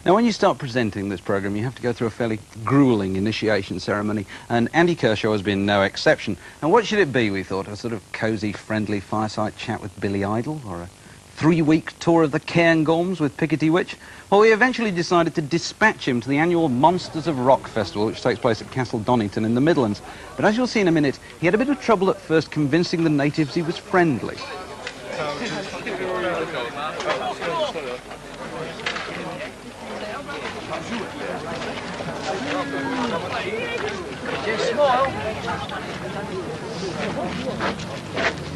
Now, when you start presenting this program, you have to go through a fairly grueling initiation ceremony, and Andy Kershaw has been no exception. And what should it be, we thought? A sort of cosy, friendly fireside chat with Billy Idol, or a 3-week tour of the Cairngorms with Pickety Witch? Well, we eventually decided to dispatch him to the annual Monsters of Rock Festival, which takes place at Castle Donnington in the Midlands. But as you'll see in a minute, he had a bit of trouble at first convincing the natives he was friendly.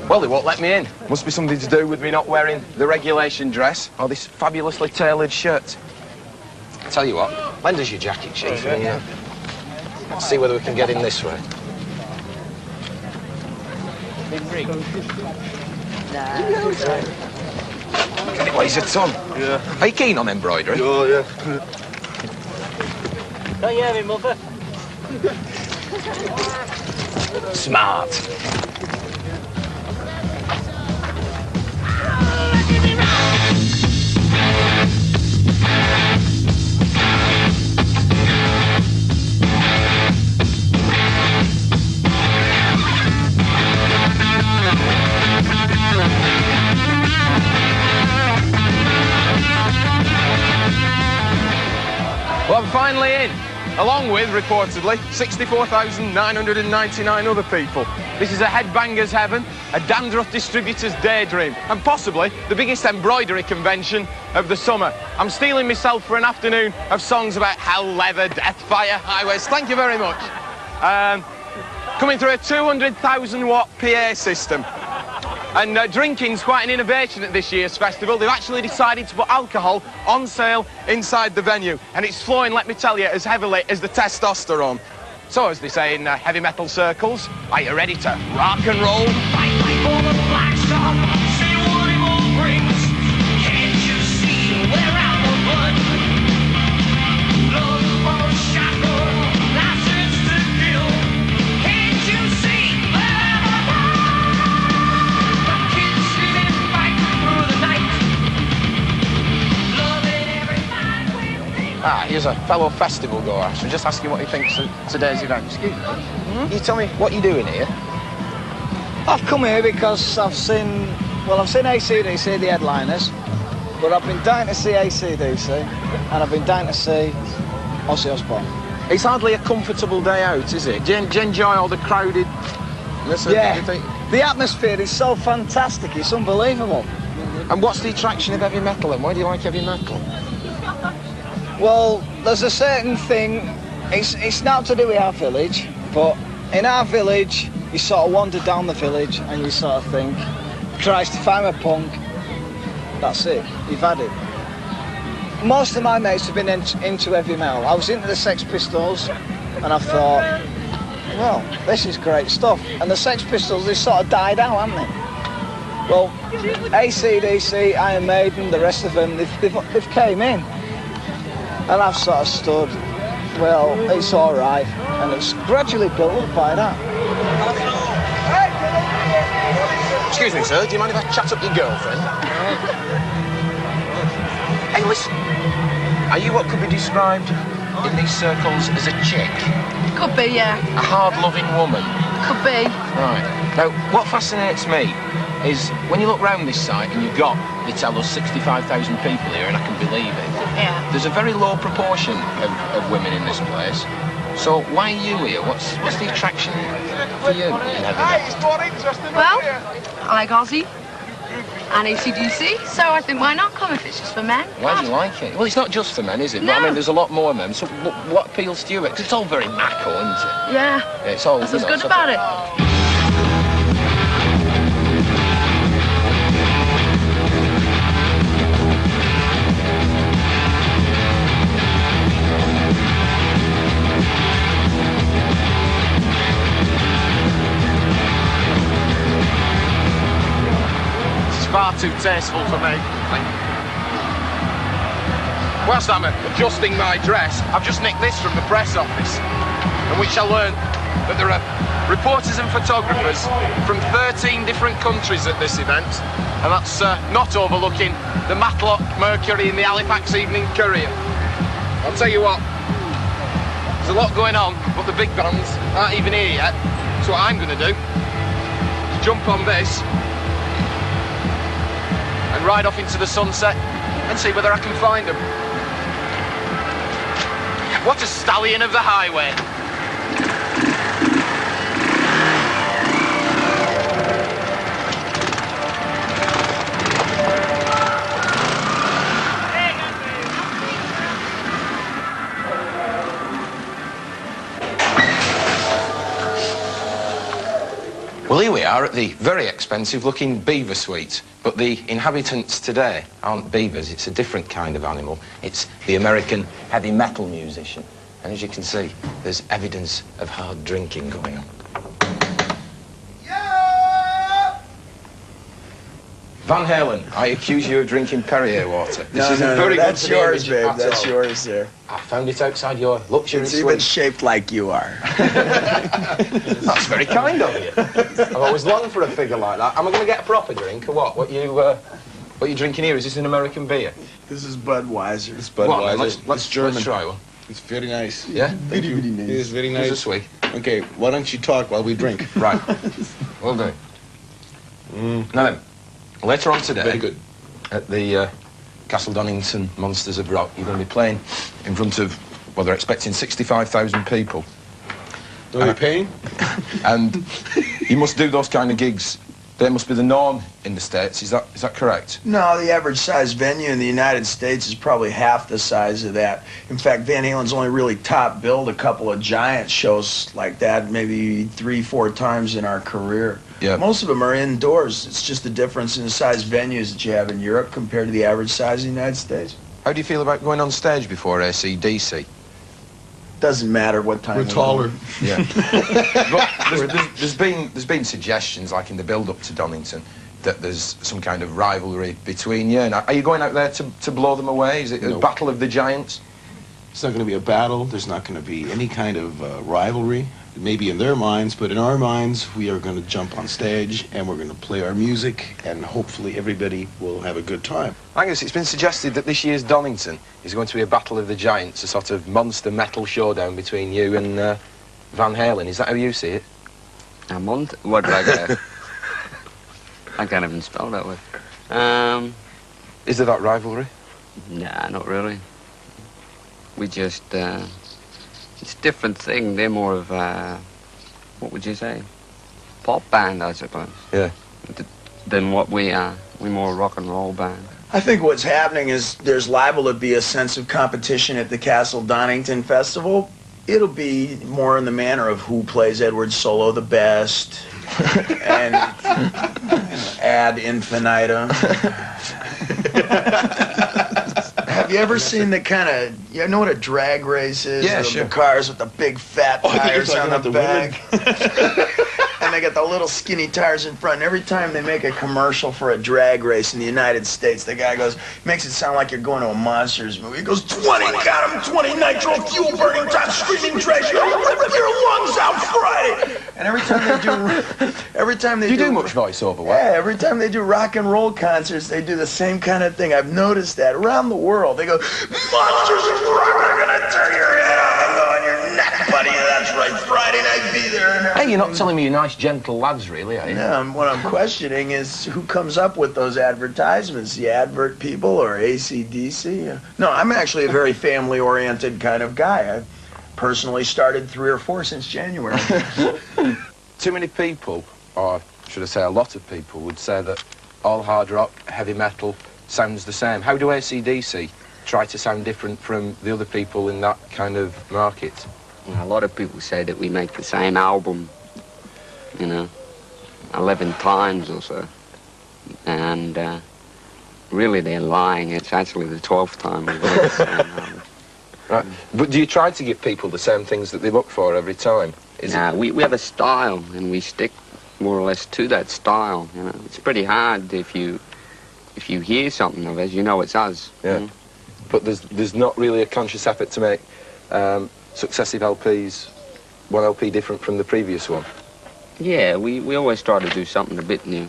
Well, they won't let me in. Must be something to do with me not wearing the regulation dress or this fabulously tailored shirt. Tell you what, lend us your jacket, Chief, and let's see whether we can get in this way. It weighs a ton. Yeah. Are you keen on embroidery? Oh, yeah. Don't you hear me, mother? Smart. Well, I'm finally in, along with, reportedly, 64,999 other people. This is a headbanger's heaven, a dandruff distributor's daydream, and possibly the biggest embroidery convention of the summer. I'm steeling myself for an afternoon of songs about hell, leather, death, fire, highways. Thank you very much. Coming through a 200,000-watt PA system. And drinking's quite an innovation at this year's festival. They've actually decided to put alcohol on sale inside the venue. And it's flowing, let me tell you, as heavily as the testosterone. So, as they say in heavy metal circles, are you ready to rock and roll? Fight for the black star, see what it all brings. Can't you see we're out of blood? Love for shackle, license to kill. Can't you see we're out of blood? Kids living fight through the night. Loving every night with me. Here's a fellow festival goer. I should just ask you what he thinks of today's event. Excuse me. You tell me what you're doing here. I've come here because I've seen AC/DC, the headliners, but I've been down to see AC/DC, and I've been down to see Ozzy Osbourne. It's hardly a comfortable day out, is it? Do you enjoy all the crowded... Yeah, the atmosphere is so fantastic, it's unbelievable. And what's the attraction of heavy metal, and why do you like heavy metal? Well, there's a certain thing, it's not to do with our village, but in our village, you sort of wander down the village and you sort of think, Christ, if I'm a punk, that's it, you've had it. Most of my mates have been into heavy metal. I was into the Sex Pistols, and I thought, well, this is great stuff. And the Sex Pistols, they sort of died out, haven't they? Well, AC/DC, Iron Maiden, the rest of them, they've came in. And I've sort of stood, well, it's all right. And it's gradually built up by that. Excuse me, sir, do you mind if I chat up your girlfriend? Hey, listen, are you what could be described in these circles as a chick? Could be, yeah. A hard-loving woman? Could be. Right. Now, what fascinates me is when you look round this site and you've got, they tell us, 65,000 people here, and I can believe it. Yeah. There's a very low proportion of women in this place. So why are you here? What's the attraction for you in heavy metal? Well, I like Ozzy and AC/DC, so I think why not come if it's just for men? Why do you like it? Well, it's not just for men, is it? No. But, I mean, there's a lot more men. So what appeals to you? Because it's all very macho, isn't it? Yeah. It's all, That's what's good about it. Far too tasteful for me. Whilst I'm adjusting my dress, I've just nicked this from the press office, in which I learned that there are reporters and photographers from 13 different countries at this event, and that's not overlooking the Matlock Mercury and the Halifax Evening Courier. I'll tell you what. There's a lot going on, but the big bands aren't even here yet. So what I'm going to do is jump on this and ride off into the sunset and see whether I can find them. What a stallion of the highway. Well, here we are at the very expensive-looking beaver suite, but the inhabitants today aren't beavers. It's a different kind of animal. It's the American heavy metal musician. And as you can see, there's evidence of hard drinking going on. Yeah! Van Halen, I accuse you of drinking Perrier water. This isn't very good for the yours, image babe. at That's all. yours, sir. I found it outside your luxury It's suite. even shaped like you are. That's very kind of you. I've always longed for a figure like that. Am I going to get a proper drink or what? What you drinking here? Is this an American beer? This is Budweiser. It's Well, Budweiser. let's German. Let's try one. It's very nice. Yeah? Thank you. It is very Here's a nice. sweet. Okay, why don't you talk while we drink? Right. Will do. Now then, later on today, Very good. at the Castle Donnington Monsters of Rock, you're going to be playing in front of, well, they're expecting 65,000 people. Are you paying? And you must do those kind of gigs. They must be the norm in the States. Is that correct? No, the average size venue in the United States is probably half the size of that. In fact, Van Halen's only really top billed a couple of giant shows like that, maybe 3-4 times in our career. Yeah. Most of them are indoors. It's just the difference in the size venues that you have in Europe compared to the average size in the United States. How do you feel about going on stage before AC/DC? Doesn't matter what time. We're taller. Yeah. But there's been suggestions, like in the build-up to Donington, that there's some kind of rivalry between you. Now, are you going out there to blow them away? Is it a No. battle of the giants? It's not going to be a battle. There's not going to be any kind of rivalry. Maybe in their minds, but in our minds, we are going to jump on stage and we're going to play our music, and hopefully everybody will have a good time. Angus, it's been suggested that this year's Donington is going to be a battle of the giants, a sort of monster metal showdown between you and Van Halen. Is that how you see it? A month? What did I get? I can't even spell that word. Is there that rivalry? Nah, not really. We just, it's a different thing. They're more of what would you say? Pop band, I suppose. Yeah. Than what we are. We're more a rock and roll band. I think what's happening is there's liable to be a sense of competition at the Castle Donington Festival. It'll be more in the manner of who plays Edward's solo the best, and ad infinitum. Have you ever seen the kind of, you know what a drag race is? Yeah, the, sure. The cars with the big fat Oh, I think you're tires on talking the about the back. And they got the little skinny tires in front. And every time they make a commercial for a drag race in the United States, the guy goes, makes it sound like you're going to a Monsters movie. He goes, 20, got him, 20 nitro fuel burning top screaming trash. You'll rip your lungs out Friday. And every time they Do you do much voiceover work? yeah, every time they do rock and roll concerts, they do the same kind of thing. I've noticed that around the world. They go, Monsters of Rock are gonna tear your head off and go on your neck, buddy. That's right, Friday night, be there. Hey, you're not telling me you're nice, gentle lads, really, are you? No, what I'm questioning is who comes up with those advertisements, the advert people or AC/DC? No, I'm actually a very family-oriented kind of guy. I've personally started 3 or 4 since January. Too many people, or should I say a lot of people, would say that all hard rock, heavy metal sounds the same. How do AC/DC try to sound different from the other people in that kind of market? A lot of people say that we make the same album, 11 times or so. And really they're lying. It's actually the 12th time we've done the same album. Right. But do you try to give people the same things that they look for every time? We have a style, and we stick more or less to that style. It's pretty hard if you hear something of us, you know it's us. Yeah. But there's not really a conscious effort to make successive LPs, one LP different from the previous one. Yeah, we always try to do something a bit new.